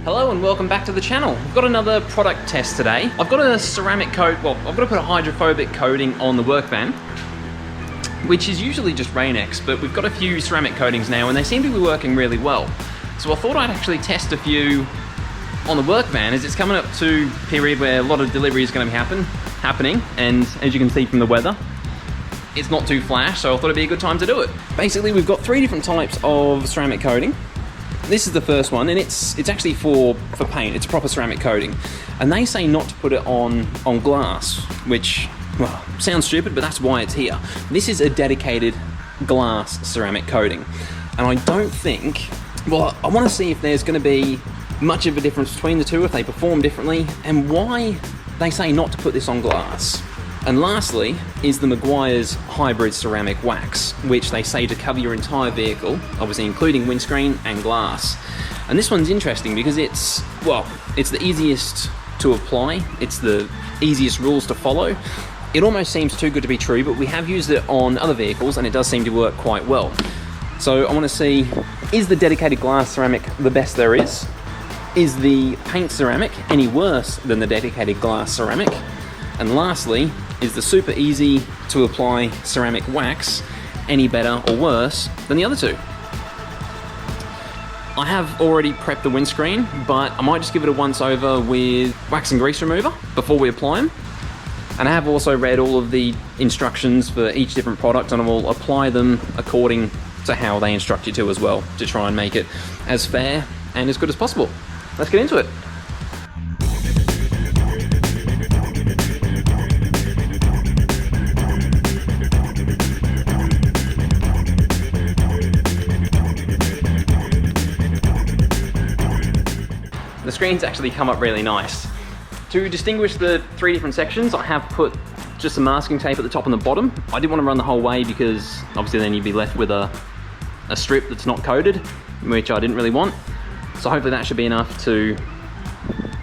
Hello and welcome back to the channel. We've got another product test today. I've got a ceramic coat, well, I've got to put a hydrophobic coating on the work van, which is usually just Rain-X, but we've got a few ceramic coatings now and they seem to be working really well. So I thought I'd actually test a few on the work van as it's coming up to a period where a lot of delivery is going to be happening, and as you can see from the weather, it's not too flash, so I thought it'd be a good time to do it. Basically, we've got three different types of ceramic coating. This is the first one, and it's actually for paint. It's a proper ceramic coating. And they say not to put it on glass, which, well, sounds stupid, but that's why it's here. This is a dedicated glass ceramic coating. And I don't think, well, I want to see if there's going to be much of a difference between the two, if they perform differently, and why they say not to put this on glass. And lastly is the Meguiars hybrid ceramic wax, which they say to cover your entire vehicle, obviously including windscreen and glass. And this one's interesting because it's the easiest to apply, it's the easiest rules to follow. It almost seems too good to be true, but we have used it on other vehicles and it does seem to work quite well. So I want to see, is the dedicated glass ceramic the best there is? Is the paint ceramic any worse than the dedicated glass ceramic? And lastly, is the super easy to apply ceramic wax any better or worse than the other two? I have already prepped the windscreen, but I might just give it a once over with wax and grease remover before we apply them. And I have also read all of the instructions for each different product, and I will apply them according to how they instruct you to as well, to try and make it as fair and as good as possible. Let's get into it. The screen's actually come up really nice. To distinguish the three different sections, I have put just some masking tape at the top and the bottom. I didn't want to run the whole way because obviously then you'd be left with a strip that's not coated, which I didn't really want. So hopefully that should be enough to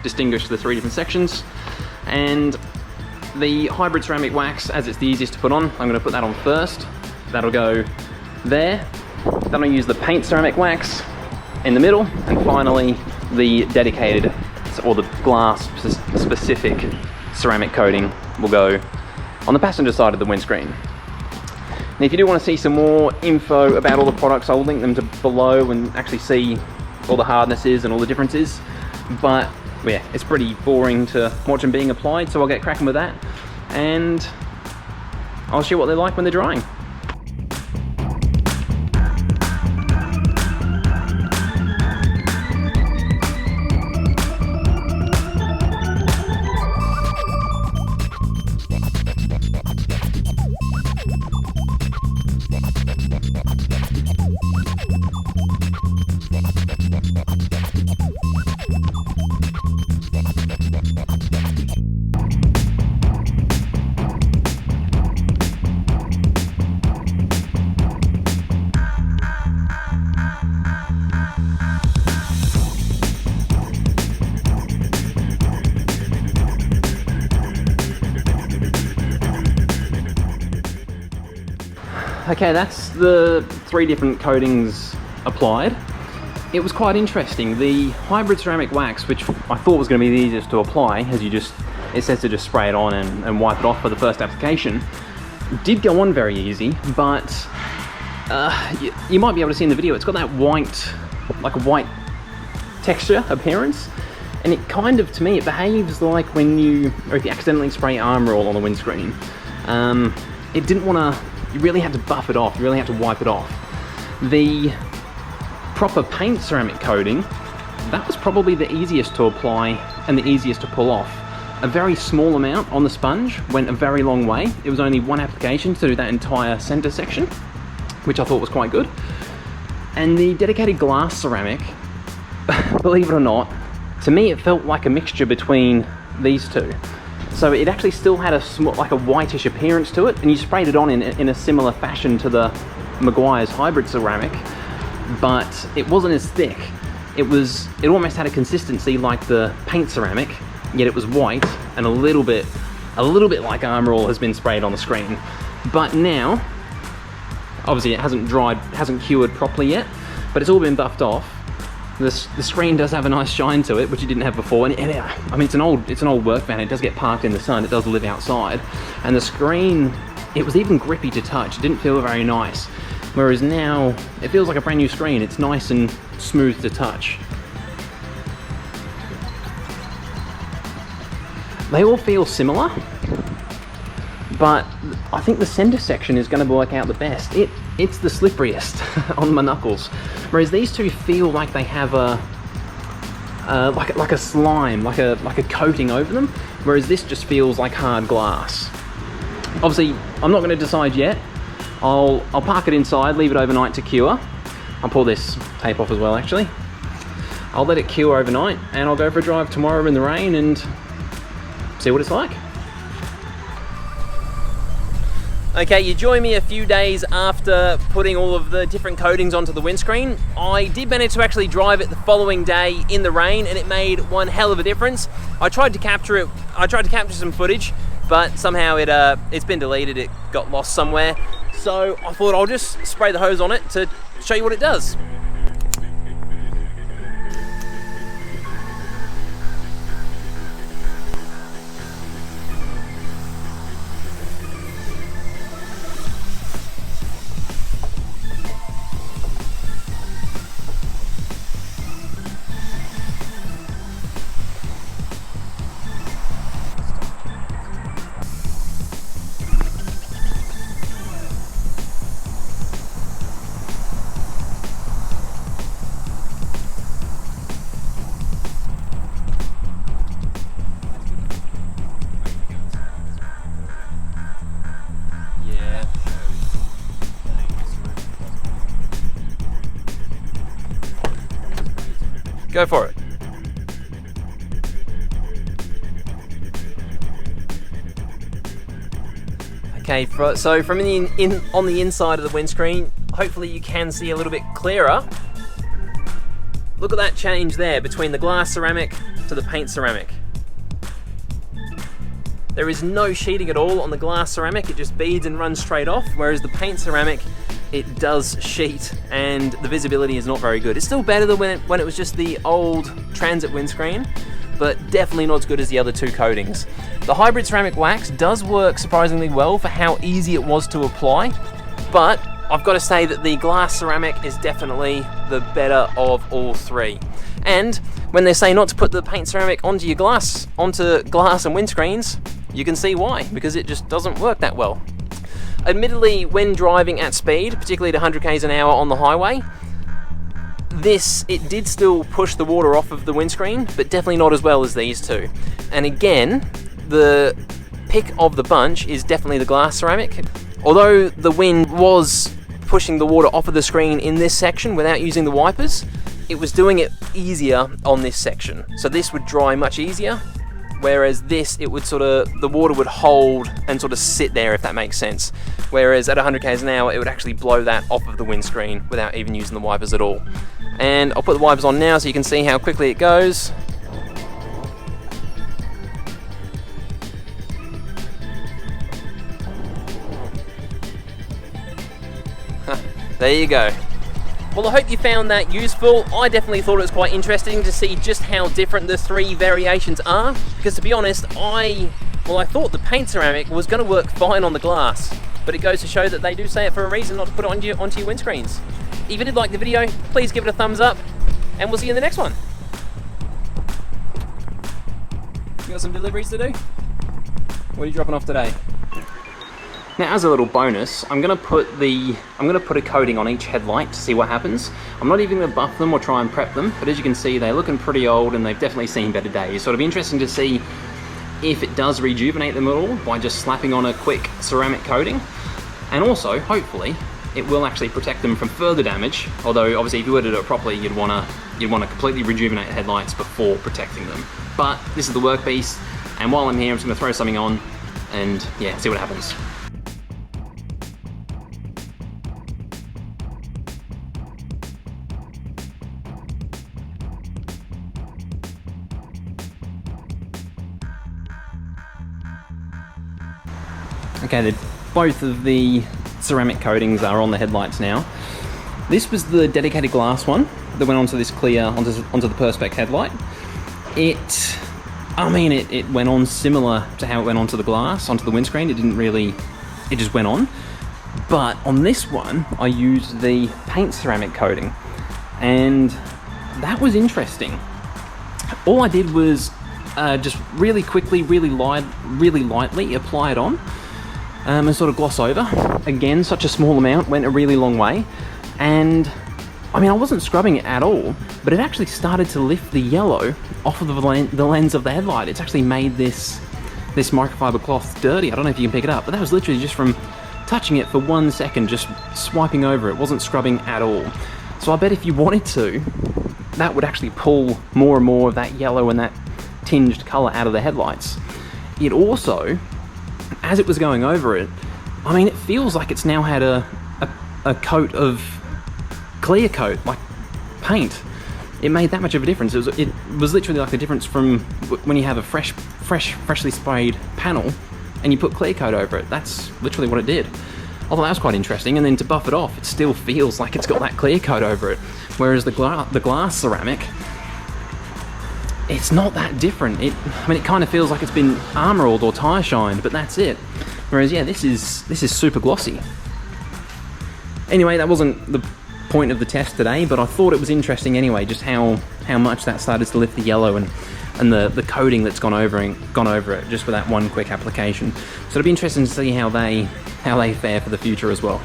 distinguish the three different sections. And the hybrid ceramic wax, as it's the easiest to put on, I'm going to put that on first. That'll go there. Then I'll use the paint ceramic wax in the middle, and finally the dedicated, or the glass specific ceramic coating will go on the passenger side of the windscreen. And if you do want to see some more info about all the products, I'll link them to below and actually see all the hardnesses and all the differences. But yeah, it's pretty boring to watch them being applied, so I'll get cracking with that and I'll show you what they're like when they're drying. Okay, that's the three different coatings applied. It was quite interesting. The hybrid ceramic wax, which I thought was going to be the easiest to apply, as it says to just spray it on and wipe it off for the first application, did go on very easy, but you might be able to see in the video, it's got that white, like a white texture appearance, and it kind of, to me, it behaves like when you accidentally spray Armor All on the windscreen. It didn't want to. You really had to buff it off, you really had to wipe it off. The proper paint ceramic coating, that was probably the easiest to apply and the easiest to pull off. A very small amount on the sponge went a very long way. It was only one application to do that entire center section, which I thought was quite good. And the dedicated glass ceramic, believe it or not, to me it felt like a mixture between these two. So it actually still had like a whitish appearance to it, and you sprayed it on in a similar fashion to the Meguiars hybrid ceramic, but it wasn't as thick. It almost had a consistency like the paint ceramic, yet it was white and a little bit like Armor All has been sprayed on the screen. But now, obviously it hasn't dried, hasn't cured properly yet, but it's all been buffed off. The screen does have a nice shine to it, which it didn't have before. And I mean, it's an old work van. It does get parked in the sun. It does live outside. And the screen, it was even grippy to touch. It didn't feel very nice. Whereas now, it feels like a brand new screen. It's nice and smooth to touch. They all feel similar, but I think the center section is going to work out the best. It's the slipperiest on my knuckles, whereas these two feel like they have like a slime, like a coating over them, whereas this just feels like hard glass. Obviously, I'm not going to decide yet. I'll park it inside, leave it overnight to cure. I'll pull this tape off as well, actually. I'll let it cure overnight, and I'll go for a drive tomorrow in the rain and see what it's like. Okay, you join me a few days after putting all of the different coatings onto the windscreen. I did manage to actually drive it the following day in the rain, and it made one hell of a difference. I tried to capture it. I tried to capture some footage, but somehow it's been deleted. It got lost somewhere. So I thought I'll just spray the hose on it to show you what it does. Go for it. Okay, so from on the inside of the windscreen, hopefully you can see a little bit clearer. Look at that change there between the glass ceramic to the paint ceramic. There is no sheeting at all on the glass ceramic, it just beads and runs straight off, whereas the paint ceramic, it does sheet and the visibility is not very good. It's still better than when it was just the old transit windscreen, but definitely not as good as the other two coatings. The hybrid ceramic wax does work surprisingly well for how easy it was to apply, but I've got to say that the glass ceramic is definitely the better of all three. And when they say not to put the paint ceramic onto glass and windscreens, you can see why, because it just doesn't work that well. Admittedly, when driving at speed, particularly at 100 k's an hour on the highway, it did still push the water off of the windscreen, but definitely not as well as these two. And again, the pick of the bunch is definitely the glass ceramic. Although the wind was pushing the water off of the screen in this section without using the wipers, it was doing it easier on this section. So this would dry much easier, whereas this, the water would hold and sort of sit there, if that makes sense. Whereas at 100 k's an hour, it would actually blow that off of the windscreen without even using the wipers at all. And I'll put the wipers on now so you can see how quickly it goes. There you go. Well, I hope you found that useful. I definitely thought it was quite interesting to see just how different the three variations are, because to be honest, I thought the paint ceramic was going to work fine on the glass, but it goes to show that they do say it for a reason, not to put it onto your windscreens. If you did like the video, please give it a thumbs up, and we'll see you in the next one. You got some deliveries to do? What are you dropping off today? Now, as a little bonus, I'm gonna put a coating on each headlight to see what happens. I'm not even gonna buff them or try and prep them, but as you can see, they're looking pretty old and they've definitely seen better days. So it'll be interesting to see if it does rejuvenate them at all by just slapping on a quick ceramic coating. And also, hopefully, it will actually protect them from further damage. Although, obviously, if you were to do it properly, you'd wanna completely rejuvenate the headlights before protecting them. But this is the workpiece, and while I'm here, I'm just gonna throw something on and yeah, see what happens. Okay, both of the ceramic coatings are on the headlights now. This was the dedicated glass one. that went onto this clear, onto the Perspex headlight, it went on similar to how it went onto the glass, onto the windscreen. It just went on. But on this one, I used the paint ceramic coating, and that was interesting. All I did was just really quickly, really lightly apply it on and sort of gloss over. Again, such a small amount went a really long way, and I mean, I wasn't scrubbing it at all, but it actually started to lift the yellow off of the lens of the headlight. It's actually made this microfiber cloth dirty. I don't know if you can pick it up, but that was literally just from touching it for 1 second, just swiping over it. Wasn't scrubbing at all. So I bet if you wanted to, that would actually pull more and more of that yellow and that tinged color out of the headlights. It also, as it was going over it, I mean, it feels like it's now had a coat of clear coat, like paint. It made that much of a difference. It was literally like the difference from when you have a freshly sprayed panel and you put clear coat over it. That's literally what it did. I thought that was quite interesting. And then to buff it off, it still feels like it's got that clear coat over it. Whereas the glass ceramic, it's not that different. It kind of feels like it's been armor oiled or tire shined, but that's it. Whereas yeah, this is super glossy. Anyway, that wasn't the point of the test today, but I thought it was interesting anyway, just how much that started to lift the yellow and the coating that's gone over it just with that one quick application. So it'll be interesting to see how they fare for the future as well.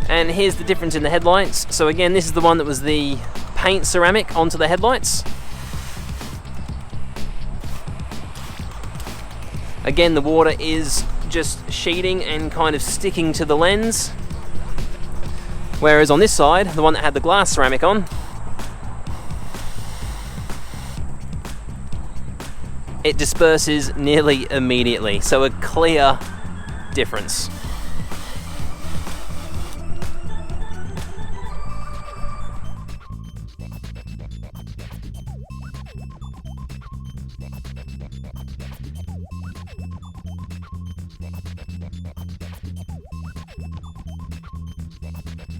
And here's the difference in the headlights. So again, this is the one that was the paint ceramic onto the headlights. Again, the water is just sheeting and kind of sticking to the lens. Whereas on this side, the one that had the glass ceramic on, it disperses nearly immediately. So a clear difference.